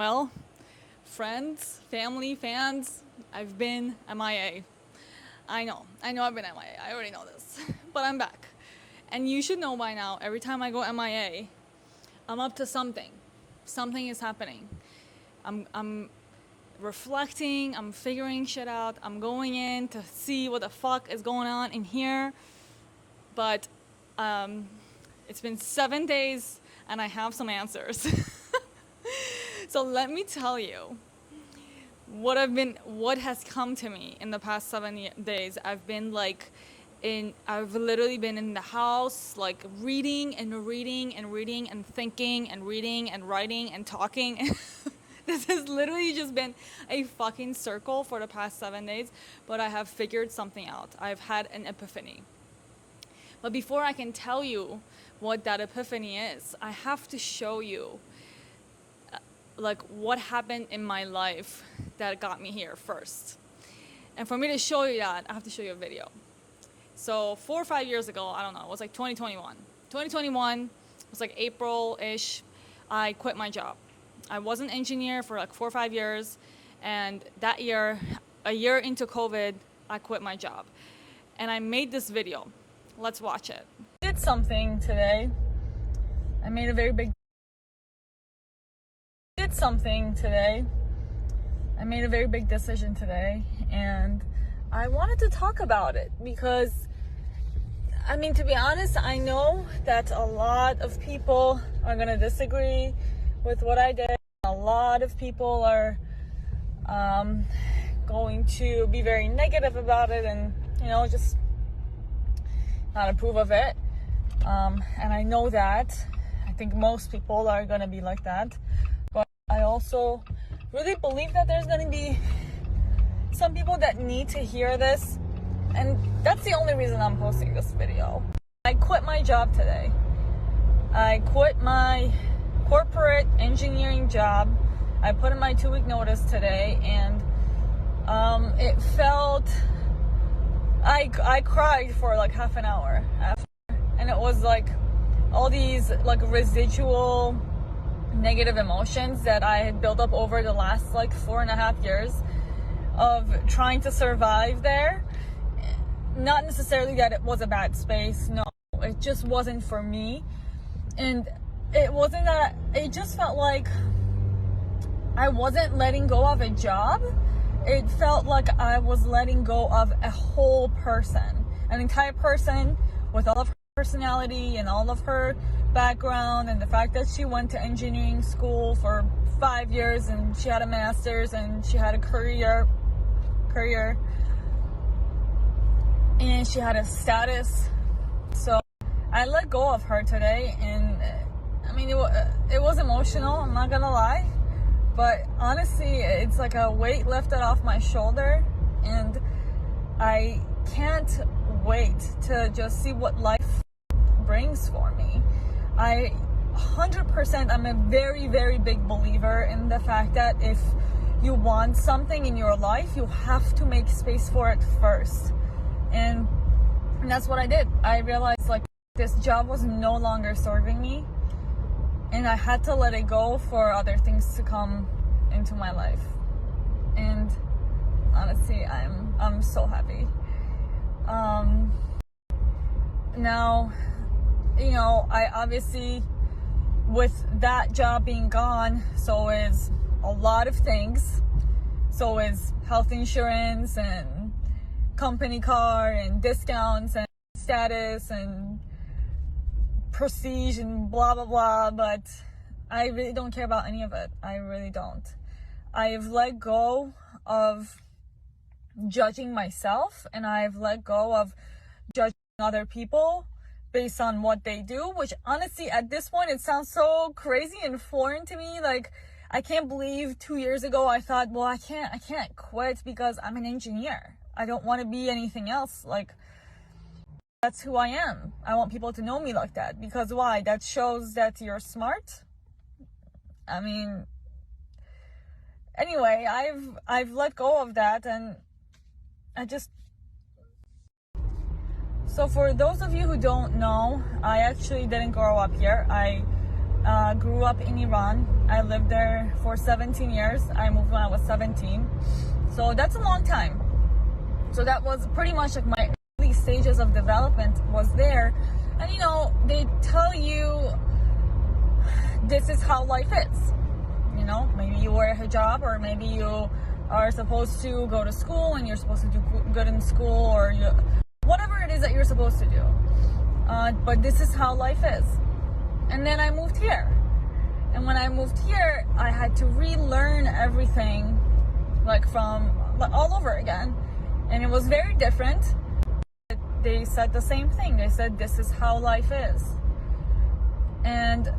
Well, friends, family, fans, I've been MIA. I know I've been MIA. I already know this. But I'm back. And you should know by now, every time I go MIA, I'm up to something. Something is happening. I'm reflecting, I'm figuring shit out, I'm going in to see what the fuck is going on in here. But it's been 7 days and I have some answers. So let me tell you what has come to me in the past 7 days. I've literally been in the house, like reading and reading and reading and thinking and reading and writing and talking. This has literally just been a fucking circle for the past 7 days, but I have figured something out. I've had an epiphany. But before I can tell you what that epiphany is, I have to show you like what happened in my life that got me here first. And for me to show you that, I have to show you a video. So 4 or 5 years ago, I don't know, it was like 2021. 2021 was like April-ish, I quit my job. I was an engineer for like 4 or 5 years, and that year, a year into COVID, I quit my job. And I made this video. Let's watch it. I did something today. I made a very big decision today, and I wanted to talk about it because, I mean, to be honest, I know that a lot of people are going to disagree with what I did. A lot of people are going to be very negative about it and, just not approve of it. And I know that. I think most people are going to be like that. But I also really believe that there's going to be some people that need to hear this. And that's the only reason I'm posting this video. I quit my job today. I quit my corporate engineering job. I put in my 2-week notice today, and it felt... I cried for like half an hour after. And it was like all these like residual negative emotions that I had built up over the last like 4.5 years of trying to survive there. Not necessarily that it was a bad space, no, it just wasn't for me. And it wasn't that, it just felt like I wasn't letting go of a job. It felt like I was letting go of a whole person, an entire person with all of her personality and all of her background, and the fact that she went to engineering school for 5 years and she had a master's and she had a career and she had a status. So I let go of her today, and I mean, it was emotional, I'm not gonna lie, but honestly, it's like a weight lifted off my shoulder, and I can't wait to just see what life brings for me. 100%, I'm a very, very big believer in the fact that if you want something in your life, you have to make space for it first. And that's what I did. I realized like this job was no longer serving me, and I had to let it go for other things to come into my life. And honestly, I'm so happy. Now, I obviously, with that job being gone, so is a lot of things. So is health insurance and company car and discounts and status and prestige and blah blah blah, but I really don't care about any of it. I really don't. I've let go of judging myself, and I've let go of judging other people based on what they do, which honestly at this point it sounds so crazy and foreign to me. Like, I can't believe 2 years ago I thought, well, I can't quit because I'm an engineer. I don't want to be anything else. Like, that's who I am. I want people to know me like that. Because why? That shows that you're smart. I mean, anyway, I've let go of that, and so for those of you who don't know, I actually didn't grow up here. I grew up in Iran. I lived there for 17 years. I moved when I was 17. So that's a long time. So that was pretty much like my early stages of development was there. And you know, they tell you this is how life is. You know, maybe you wear a hijab, or maybe you are supposed to go to school and you're supposed to do good in school, or whatever it is that you're supposed to do. But this is how life is. And then I moved here. And when I moved here, I had to relearn everything, like from all over again. And it was very different. They said the same thing. They said, this is how life is. And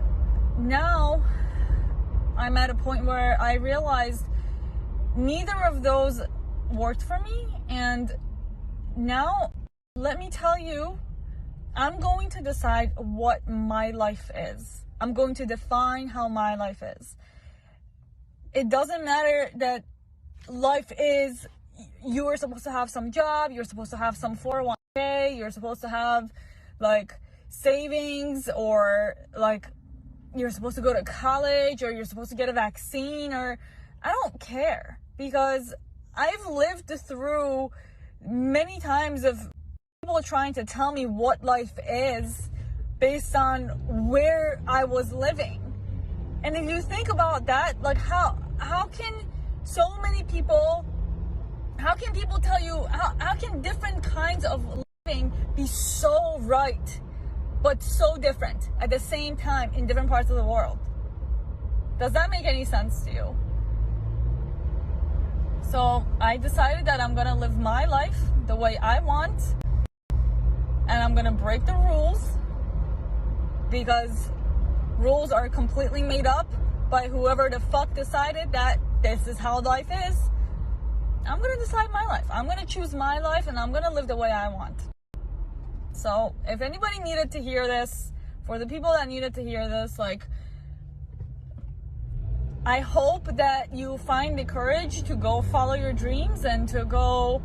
now I'm at a point where I realized neither of those worked for me. And now, let me tell you, I'm going to decide what my life is. I'm going to define how my life is. It doesn't matter that life is, you are supposed to have some job, you're supposed to have some 401k, you're supposed to have like savings, or like you're supposed to go to college, or you're supposed to get a vaccine, or I don't care, because I've lived through many times of people trying to tell me what life is based on where I was living. And if you think about that, like how can so many people, how can people tell you, how can different kinds of living be so right but so different at the same time in different parts of the world? Does that make any sense to you? So I decided that I'm gonna live my life the way I want, and I'm gonna break the rules, because rules are completely made up by whoever the fuck decided that this is how life is. I'm gonna decide my life. I'm gonna choose my life, and I'm gonna live the way I want. So if anybody needed to hear this, for the people that needed to hear this, like, I hope that you find the courage to go follow your dreams and to go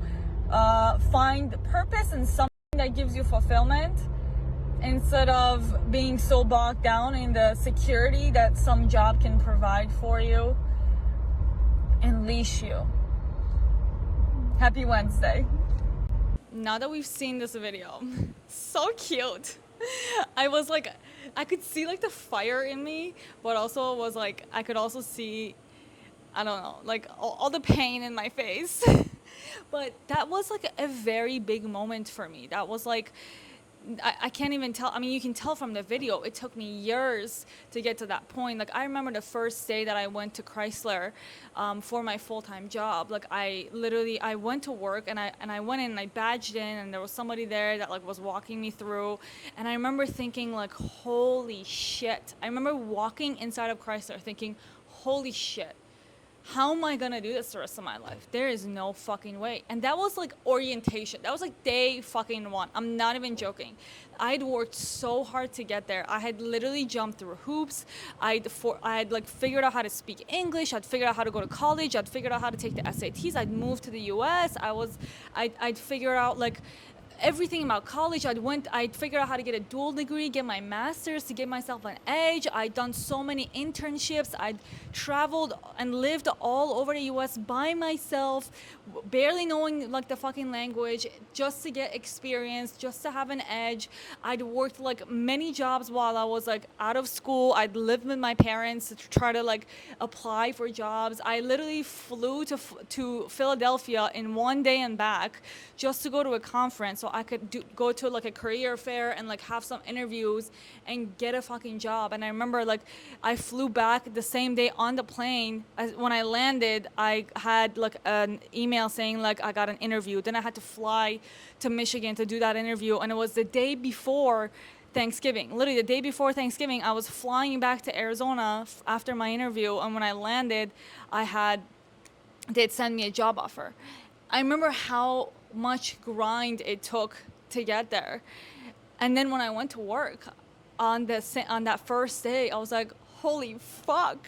find purpose in something that gives you fulfillment, instead of being so bogged down in the security that some job can provide for you and leash you. Happy Wednesday. Now that we've seen this video, so cute. I was like, I could see like the fire in me, but also was like, I could also see, I don't know, like all the pain in my face. But that was like a very big moment for me. That was like, I can't even tell. I mean, you can tell from the video, it took me years to get to that point. Like, I remember the first day that I went to Chrysler for my full-time job. Like, I went to work, and I went in and I badged in, and there was somebody there that like was walking me through. And I remember thinking like, holy shit. I remember walking inside of Chrysler thinking, holy shit. How am I gonna do this the rest of my life? There is no fucking way. And that was like orientation. That was like day fucking one. I'm not even joking. I'd worked so hard to get there. I had literally jumped through hoops. I had like figured out how to speak English. I'd figured out how to go to college. I'd figured out how to take the SATs. I'd moved to the US. I'd figured out like everything about college. I'd figured out how to get a dual degree, get my master's to give myself an edge. I'd done so many internships. I'd traveled and lived all over the US by myself, barely knowing like the fucking language, just to get experience, just to have an edge. I'd worked like many jobs while I was like out of school. I'd lived with my parents to try to like apply for jobs. I literally flew to Philadelphia in one day and back just to go to a conference so I could go to like a career fair and like have some interviews and get a fucking job. And I remember like I flew back the same day on the plane. When I landed, I had like an email saying like I got an interview. Then I had to fly to Michigan to do that interview, and it was the day before Thanksgiving. Literally the day before Thanksgiving, I was flying back to Arizona after my interview, and when I landed, they'd send me a job offer. I remember how much grind it took to get there. And then when I went to work on that first day, I was like, holy fuck.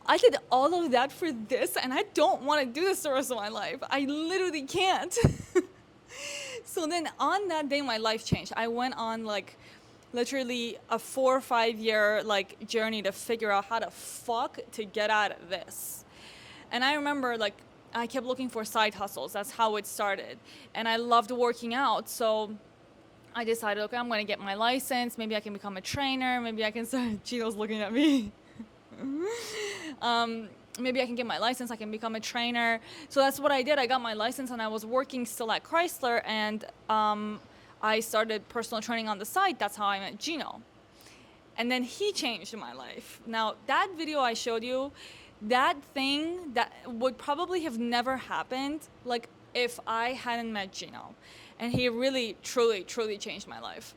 I did all of that for this, and I don't want to do this the rest of my life. I literally can't. So then on that day, my life changed. I went on like literally a 4 or 5 year like journey to figure out how the fuck to get out of this. And I remember like I kept looking for side hustles. That's how it started. And I loved working out. So I decided, okay, I'm going to get my license. Maybe I can become a trainer. Maybe I can start. Gino's looking at me. Maybe I can get my license. I can become a trainer. So that's what I did. I got my license and I was working still at Chrysler. And I started personal training on the side. That's how I met Gino. And then he changed my life. Now, that video I showed you, that thing that would probably have never happened, like if I hadn't met Gino. And he really, truly, truly changed my life.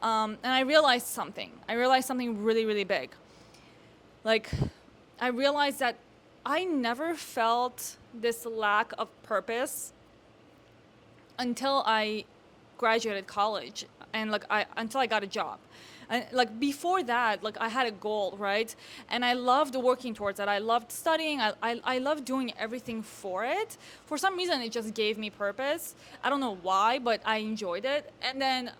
And I realized something. I realized something really, really big. Like, I realized that I never felt this lack of purpose until I graduated college and until I got a job. And like before that, like I had a goal, right? And I loved working towards it. I loved studying. I loved doing everything for it. For some reason, it just gave me purpose. I don't know why, but I enjoyed it. And then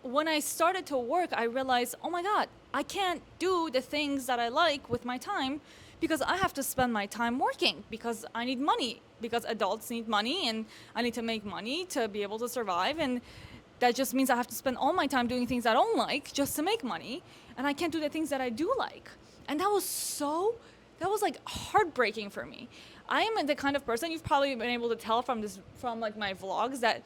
when I started to work, I realized, oh my God, I can't do the things that I like with my time because I have to spend my time working because I need money, because adults need money and I need to make money to be able to survive. And that just means I have to spend all my time doing things I don't like just to make money. And I can't do the things that I do like. And that was like heartbreaking for me. I am the kind of person, you've probably been able to tell from like my vlogs, that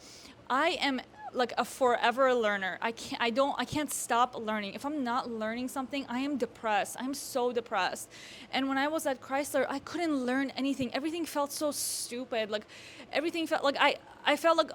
I am like a forever learner. I can't stop learning. If I'm not learning something, I am depressed. I'm so depressed. And when I was at Chrysler, I couldn't learn anything. Everything felt so stupid. Like everything felt like I felt like,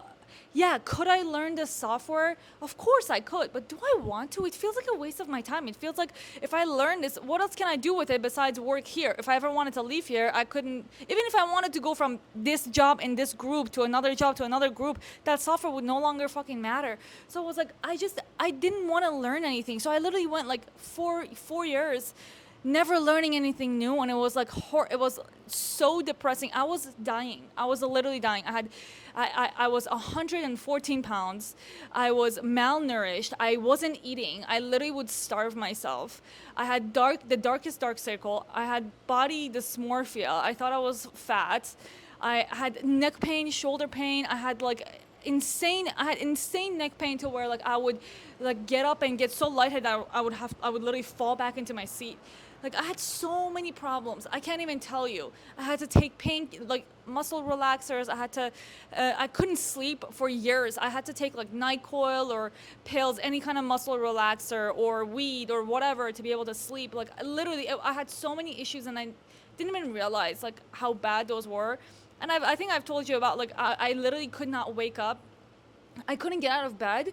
yeah, could I learn this software? Of course I could, but do I want to? It feels like a waste of my time. It feels like if I learn this, what else can I do with it besides work here? If I ever wanted to leave here, I couldn't, even if I wanted to go from this job in this group to another job to another group, that software would no longer fucking matter. So it was like, I didn't want to learn anything. So I literally went like four years never learning anything new, and it was like it was so depressing. I was dying. I was literally dying. I was 114 pounds. I was malnourished. I wasn't eating. I literally would starve myself. I had the darkest dark circle. I had body dysmorphia. I thought I was fat. I had neck pain, shoulder pain. I had insane neck pain to where like I would like get up and get so lightheaded that I would literally fall back into my seat. Like I had so many problems. I can't even tell you. I had to take muscle relaxers. I couldn't sleep for years. I had to take like NyQuil or pills, any kind of muscle relaxer or weed or whatever to be able to sleep. Like literally, I had so many issues and I didn't even realize like how bad those were. And I think I've told you about like I literally could not wake up. I couldn't get out of bed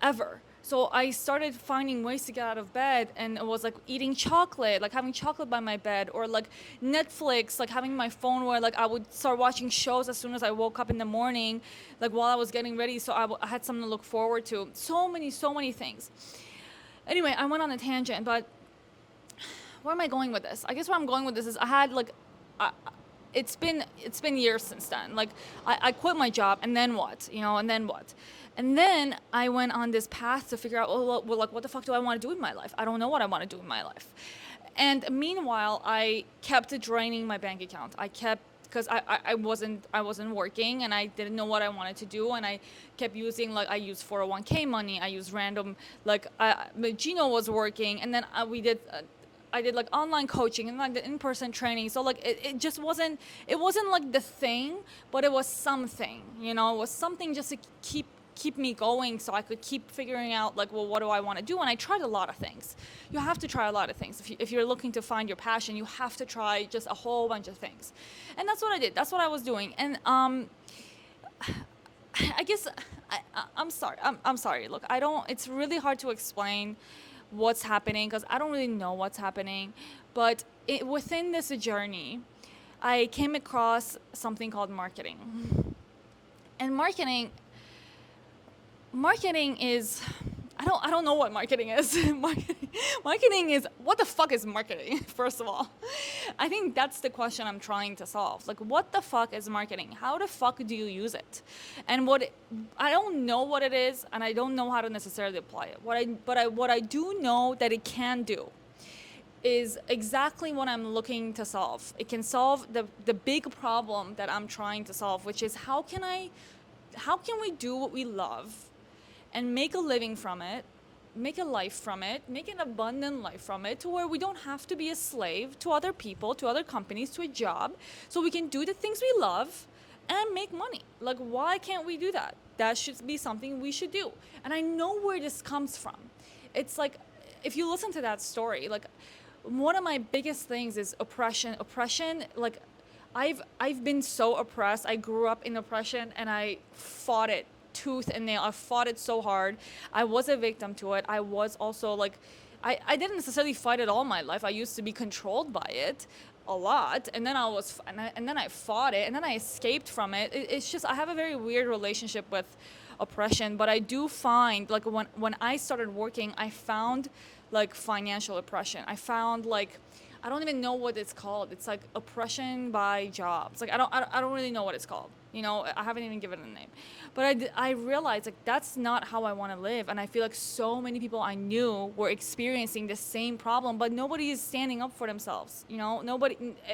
ever. So I started finding ways to get out of bed, and it was like eating chocolate, like having chocolate by my bed, or like Netflix, like having my phone where like I would start watching shows as soon as I woke up in the morning, like while I was getting ready, so I had something to look forward to. So many things. Anyway, I went on a tangent, but where am I going with this? I guess where I'm going with this is I had like, it's been years since then. Like I quit my job, and then what? And then what? And then I went on this path to figure out, well, like, what the fuck do I want to do in my life? I don't know what I want to do in my life. And meanwhile, I kept draining my bank account. Because I wasn't working, and I didn't know what I wanted to do, and I kept using, like, I used 401k money, I used random, like, Gino was working, and then I did like online coaching and like the in-person training. So like it just wasn't like the thing, but it was something, it was something just to keep me going, so I could keep figuring out like, well, what do I want to do? And I tried a lot of things. You have to try a lot of things. If you're looking to find your passion, you have to try just a whole bunch of things. And that's what I did. That's what I was doing. And I guess I'm sorry. I'm sorry. Look, it's really hard to explain what's happening because I don't really know what's happening. But within this journey, I came across something called marketing. And marketing is, I don't know what marketing is. Marketing is, what the fuck is marketing? First of all, I think that's the question I'm trying to solve. Like, what the fuck is marketing? How the fuck do you use it? And I don't know what it is, and I don't know how to necessarily apply it. What I do know that it can do is exactly what I'm looking to solve. It can solve the big problem that I'm trying to solve, which is how can we do what we love and make a living from it, make a life from it, make an abundant life from it, to where we don't have to be a slave to other people, to other companies, to a job, so we can do the things we love and make money. Like, why can't we do that? That should be something we should do. And I know where this comes from. It's like, if you listen to that story, like, one of my biggest things is oppression. Like, I've been so oppressed. I grew up in oppression, and I fought it tooth and nail. I fought it so hard. I was a victim to it. I was also like, I didn't necessarily fight it all my life. I used to be controlled by it a lot, and then I fought it, and then I escaped from it. It's just, I have a very weird relationship with oppression, but I do find, like, when I started working, I found like financial oppression. I found, like, I don't even know what it's called. It's like oppression by jobs. Like, I don't really know what it's called. You know, I haven't even given it a name. But I realized, like, that's not how I want to live. And I feel like so many people I knew were experiencing the same problem, but nobody is standing up for themselves. You know,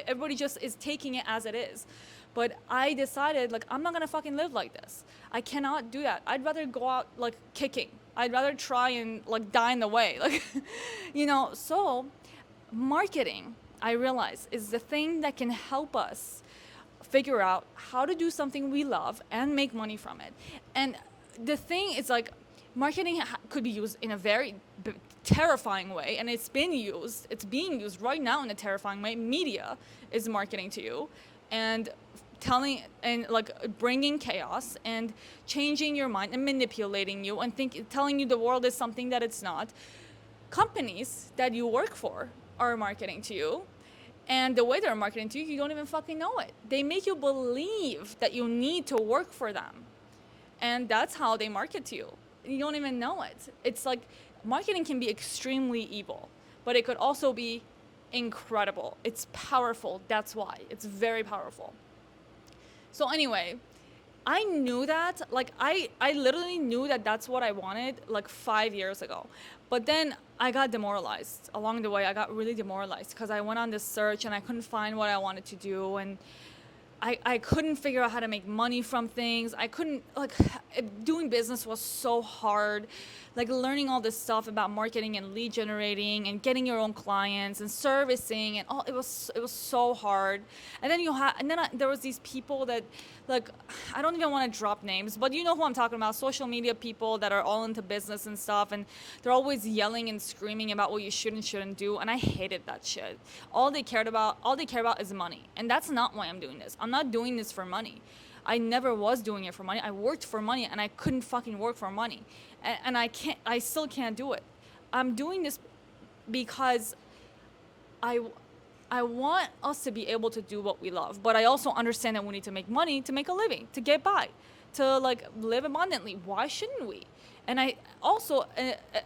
everybody just is taking it as it is. But I decided, like, I'm not going to fucking live like this. I cannot do that. I'd rather go out, like, kicking. I'd rather try and, like, die in the way. Like, you know, so marketing, I realize, is the thing that can help us figure out how to do something we love and make money from it. And the thing is, like, marketing could be used in a very terrifying way, and it's being used right now in a terrifying way. Media is marketing to you and telling, and like bringing chaos and changing your mind and manipulating you and telling you the world is something that it's not. Companies that you work for are marketing to you. And the way they're marketing to you, you don't even fucking know it. They make you believe that you need to work for them. And that's how they market to you. You don't even know it. It's like, marketing can be extremely evil, but it could also be incredible. It's powerful. That's why. It's very powerful. So anyway, I knew that, like, I literally knew that that's what I wanted, like, 5 years ago. But then I got demoralized. Along the way, I got really demoralized because I went on this search and I couldn't find what I wanted to do. And I couldn't figure out how to make money from things. I couldn't, like, doing business was so hard. Like, learning all this stuff about marketing and lead generating and getting your own clients and servicing and all, it was so hard. And then there was these people that, like, I don't even want to drop names, but you know who I'm talking about, social media people that are all into business and stuff, and they're always yelling and screaming about what you should and shouldn't do, and I hated that shit. All they care about is money, and that's not why I'm doing this. I'm not doing this for money. I never was doing it for money. I worked for money, and I couldn't fucking work for money, and I still can't do it. I'm doing this because I want us to be able to do what we love, but I also understand that we need to make money to make a living, to get by, to, like, live abundantly. Why shouldn't we? And I also,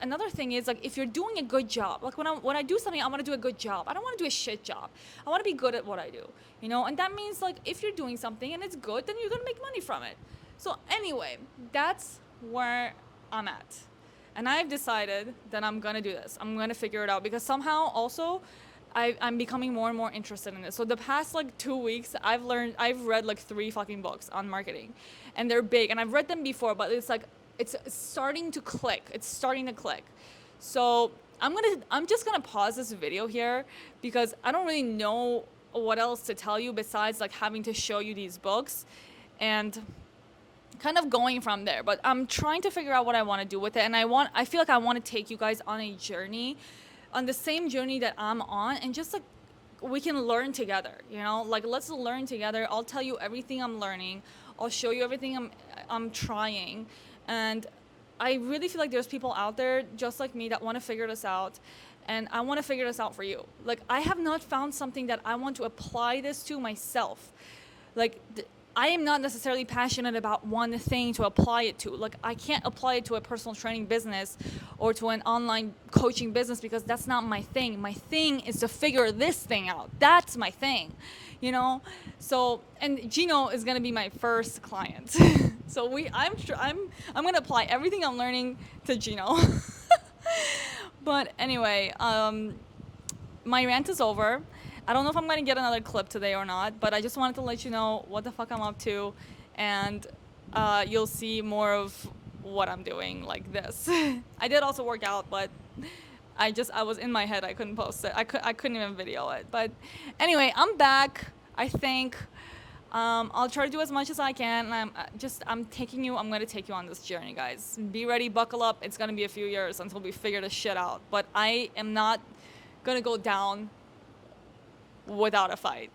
another thing is, like, if you're doing a good job, like, when I do something, I want to do a good job. I don't want to do a shit job. I want to be good at what I do, you know? And that means, like, if you're doing something and it's good, then you're going to make money from it. So anyway, that's where I'm at. And I've decided that I'm going to do this. I'm going to figure it out, because somehow also I'm becoming more and more interested in this. So the past, like, 2 weeks, I've read like 3 fucking books on marketing, and they're big, and I've read them before, but it's like, it's starting to click. It's starting to click. So I'm just gonna pause this video here, because I don't really know what else to tell you besides, like, having to show you these books and kind of going from there. But I'm trying to figure out what I want to do with it, and I feel like I want to take you guys on a journey, on the same journey that I'm on, and just, like, we can learn together, you know? Like, let's learn together. I'll tell you everything I'm learning. I'll show you everything I'm trying. And I really feel like there's people out there just like me that want to figure this out. And I want to figure this out for you. Like, I have not found something that I want to apply this to myself. Like, I am not necessarily passionate about one thing to apply it to. Like, I can't apply it to a personal training business or to an online coaching business because that's not my thing. My thing is to figure this thing out. That's my thing, you know? So, and Gino is going to be my first client. So I'm going to apply everything I'm learning to Gino. But anyway, my rant is over. I don't know if I'm gonna get another clip today or not, but I just wanted to let you know what the fuck I'm up to, and you'll see more of what I'm doing like this. I did also work out, but I was in my head. I couldn't post it. I couldn't even video it. But anyway, I'm back. I think I'll try to do as much as I can. And I'm gonna take you on this journey, guys. Be ready, buckle up. It's gonna be a few years until we figure this shit out. But I am not gonna go down without a fight.